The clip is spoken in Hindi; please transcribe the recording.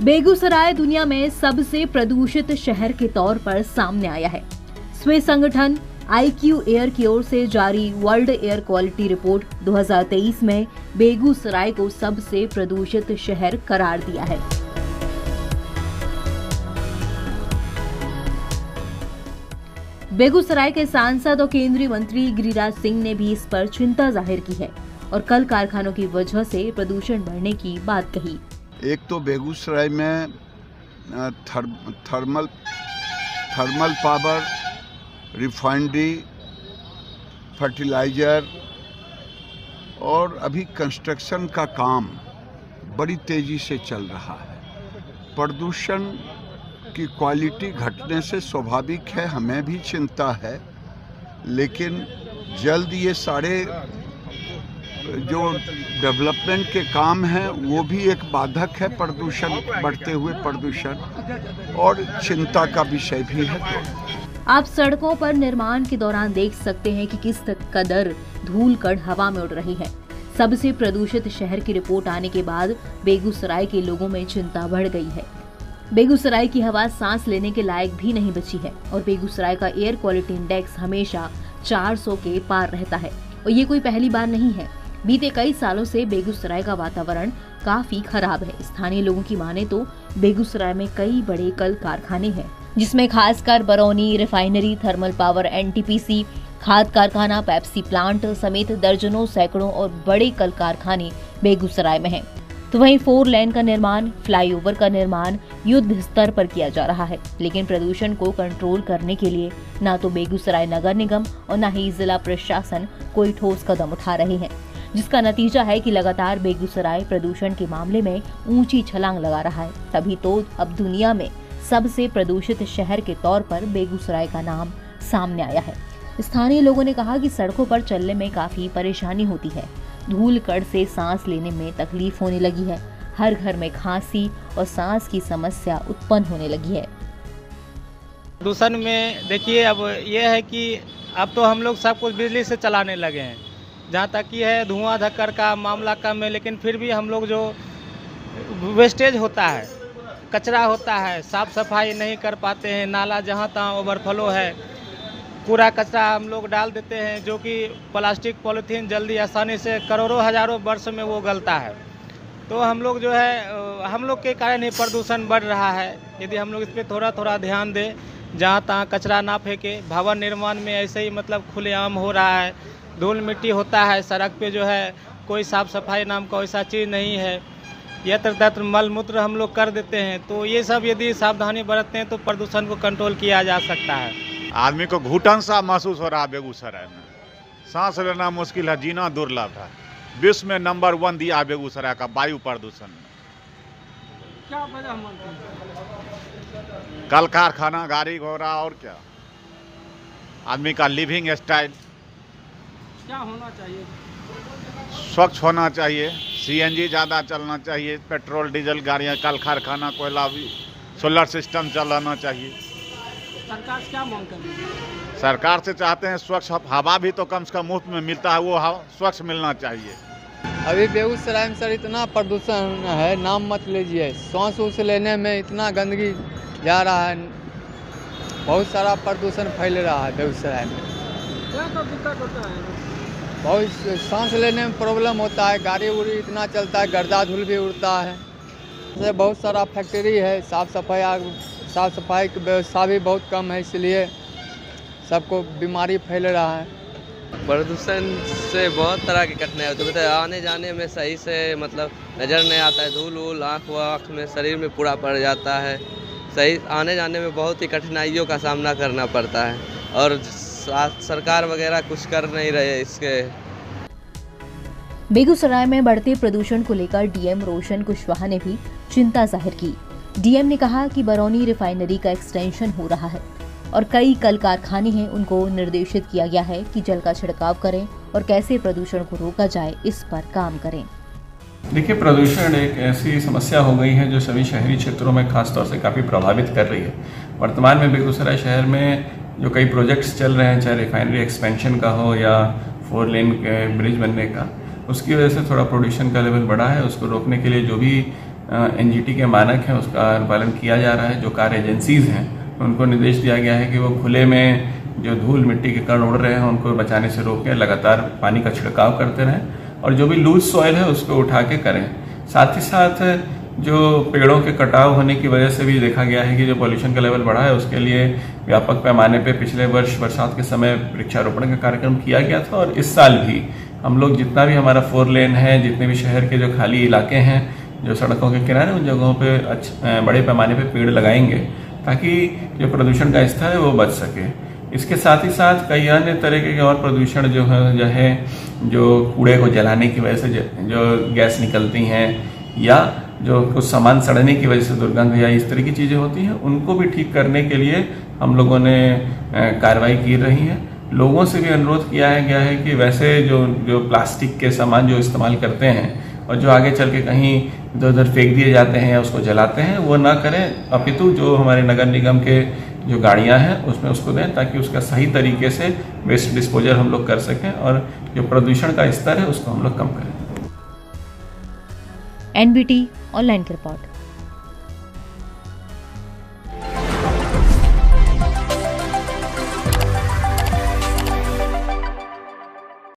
बेगूसराय दुनिया में सबसे प्रदूषित शहर के तौर पर सामने आया है। स्विस संगठन IQ एयर की ओर से जारी वर्ल्ड एयर क्वालिटी रिपोर्ट 2023 में बेगूसराय को सबसे प्रदूषित शहर करार दिया है। बेगूसराय के सांसद और केंद्रीय मंत्री गिरिराज सिंह ने भी इस पर चिंता जाहिर की है और कल कारखानों की वजह से प्रदूषण बढ़ने की बात कही। एक तो बेगूसराय में थर्मल पावर, रिफाइनरी, फर्टिलाइजर और अभी कंस्ट्रक्शन का काम बड़ी तेजी से चल रहा है। प्रदूषण की क्वालिटी घटने से स्वाभाविक है, हमें भी चिंता है, लेकिन जल्द ये सारे जो डेवलपमेंट के काम हैं वो भी एक बाधक है प्रदूषण, बढ़ते हुए प्रदूषण, और चिंता का विषय भी है। आप सड़कों पर निर्माण के दौरान देख सकते हैं कि किस कदर धूल कण हवा में उड़ रही है। सबसे प्रदूषित शहर की रिपोर्ट आने के बाद बेगूसराय के लोगों में चिंता बढ़ गई है। बेगूसराय की हवा सांस लेने के लायक भी नहीं बची है और बेगूसराय का एयर क्वालिटी इंडेक्स हमेशा 400 के पार रहता है और ये कोई पहली बार नहीं है। बीते कई सालों से बेगूसराय का वातावरण काफी खराब है। स्थानीय लोगों की माने तो बेगूसराय में कई बड़े कल कारखाने हैं, जिसमें खासकर Barauni refinery, thermal power, NTPC, खाद कारखाना, पेप्सी प्लांट समेत दर्जनों, सैकड़ों और बड़े कल कारखाने बेगूसराय में हैं। तो वहीं 4 लेन का निर्माण, फ्लाईओवर का निर्माण युद्ध स्तर पर किया जा रहा है, लेकिन प्रदूषण को कंट्रोल करने के लिए न तो बेगूसराय नगर निगम और न ही जिला प्रशासन कोई ठोस कदम उठा रहे हैं, जिसका नतीजा है कि लगातार बेगूसराय प्रदूषण के मामले में ऊंची छलांग लगा रहा है। तभी तो अब दुनिया में सबसे प्रदूषित शहर के तौर पर बेगूसराय का नाम सामने आया है। स्थानीय लोगों ने कहा कि सड़कों पर चलने में काफी परेशानी होती है, धूल कण से सांस लेने में तकलीफ होने लगी है, हर घर में खांसी और सांस की समस्या उत्पन्न होने लगी है। प्रदूषण में देखिए, अब ये है कि अब तो हम लोग सब कुछ बिजली से चलाने लगे हैं। जहाँ तक कि है धुआं धक्कर का मामला कम है, लेकिन फिर भी हम लोग जो वेस्टेज होता है, कचरा होता है, साफ सफाई नहीं कर पाते हैं। नाला जहाँ तहाँ ओवरफ्लो है, कूड़ा कचरा हम लोग डाल देते हैं, जो कि प्लास्टिक पॉलीथीन जल्दी आसानी से करोड़ों हजारों वर्ष में वो गलता है। तो हम लोग जो है, हम लोग के कारण ही प्रदूषण बढ़ रहा है। यदि हम लोग इस पर थोड़ा थोड़ा ध्यान दें, जहाँ तहाँ कचरा ना फेंके। भवन निर्माण में ऐसे ही मतलब खुलेआम हो रहा है, धूल मिट्टी होता है, सड़क पे जो है कोई साफ सफाई नाम का वैसा चीज़ नहीं है, यत्र तत्र मल मूत्र हम लोग कर देते हैं। तो ये सब यदि सावधानी बरतते हैं तो प्रदूषण को कंट्रोल किया जा सकता है। आदमी को घुटन सा महसूस हो रहा है बेगूसराय में, सांस लेना मुश्किल है, जीना दुर्लभ है। विश्व में नंबर 1 दिया है बेगूसराय का वायु प्रदूषण में। क्या वजह मानते हैं? कल कारखाना, गाड़ी घोड़ा और क्या, आदमी का लिविंग स्टाइल क्या होना चाहिए? स्वच्छ होना चाहिए, CNG ज़्यादा चलना चाहिए, पेट्रोल डीजल गाड़ियाँ, कल कारखाना, कोयला, भी सोलर सिस्टम चलाना चाहिए। सरकार से क्या मांग कर रही है? सरकार से चाहते हैं स्वच्छ हवा भी तो कम से कम मुफ्त में मिलता है, वो हवा स्वच्छ मिलना चाहिए। अभी बेगूसराय में सर इतना प्रदूषण है, नाम मत लीजिए। सांस उस लेने में इतना गंदगी जा रहा है, बहुत सारा प्रदूषण फैल रहा है बेगूसराय में। क्या तो दिक्कत होता है? बहुत सांस लेने में प्रॉब्लम होता है, गाड़ी उड़ी इतना चलता है, गर्दा धूल भी उड़ता है। जैसे बहुत सारा फैक्ट्री है, साफ सफाई की व्यवस्था भी बहुत कम है, इसलिए सबको बीमारी फैल रहा है। प्रदूषण से बहुत तरह की कठिनाई होती है, आने जाने में सही से मतलब नज़र नहीं आता है, धूल वूल आँख में, शरीर में पूरा पड़ जाता है। सही आने जाने में बहुत ही कठिनाइयों का सामना करना पड़ता है और सरकार वगैरह कुछ कर नहीं रहे इसके। बेगूसराय में बढ़ते प्रदूषण को लेकर DM रोशन कुशवाहा ने भी चिंता जाहिर की। DM ने कहा कि बरौनी रिफाइनरी का एक्सटेंशन हो रहा है और कई कल कारखाने हैं, उनको निर्देशित किया गया है कि जल का छिड़काव करें और कैसे प्रदूषण को रोका जाए, इस पर काम करें। देखिए, प्रदूषण एक ऐसी समस्या हो गई है जो सभी शहरी क्षेत्रों में खासतौर से काफ़ी प्रभावित कर रही है। वर्तमान में बेगूसराय शहर में जो कई प्रोजेक्ट्स चल रहे हैं, चाहे रिफाइनरी एक्सपेंशन का हो या 4 लेन के ब्रिज बनने का, उसकी वजह से थोड़ा पोल्यूशन का लेवल बढ़ा है। उसको रोकने के लिए जो भी एनजीटी के मानक हैं उसका अनुपालन किया जा रहा है। जो कार एजेंसीज हैं उनको निर्देश दिया गया है कि वो खुले में जो धूल मिट्टी के कण उड़ रहे हैं उनको बचाने से रोकें, लगातार पानी का छिड़काव करते रहें और जो भी लूज सॉइल है उसको उठा के करें। साथ ही साथ जो पेड़ों के कटाव होने की वजह से भी देखा गया है कि जो पॉल्यूशन का लेवल बढ़ा है उसके लिए व्यापक पैमाने पे पिछले वर्ष बरसात के समय वृक्षारोपण का कार्यक्रम किया गया था और इस साल भी हम लोग जितना भी हमारा 4 लेन है, जितने भी शहर के जो खाली इलाके हैं जो सड़कों के किनारे, उन जगहों पे बड़े पैमाने पे पेड़ लगाएंगे ताकि जो प्रदूषण का स्तर है वो बच सके। इसके साथ ही साथ कई अन्य तरीके के और प्रदूषण जो है जो कूड़े को जलाने की वजह से जो गैस निकलती हैं या जो कुछ सामान सड़ने की वजह से दुर्गंध या इस तरह की चीज़ें होती हैं, उनको भी ठीक करने के लिए हम लोगों ने कार्रवाई की रही है। लोगों से भी अनुरोध किया गया है कि वैसे जो प्लास्टिक के सामान जो इस्तेमाल करते हैं और जो आगे चल के कहीं इधर उधर फेंक दिए जाते हैं या उसको जलाते हैं, वो ना करें, अपितु जो हमारे नगर निगम के जो गाड़ियां हैं उसमें उसको दें ताकि उसका सही तरीके से वेस्ट डिस्पोजल हम लोग कर सकें और जो प्रदूषण का स्तर है उसको हम लोग कम करें। NBT ऑनलाइन की रिपोर्ट।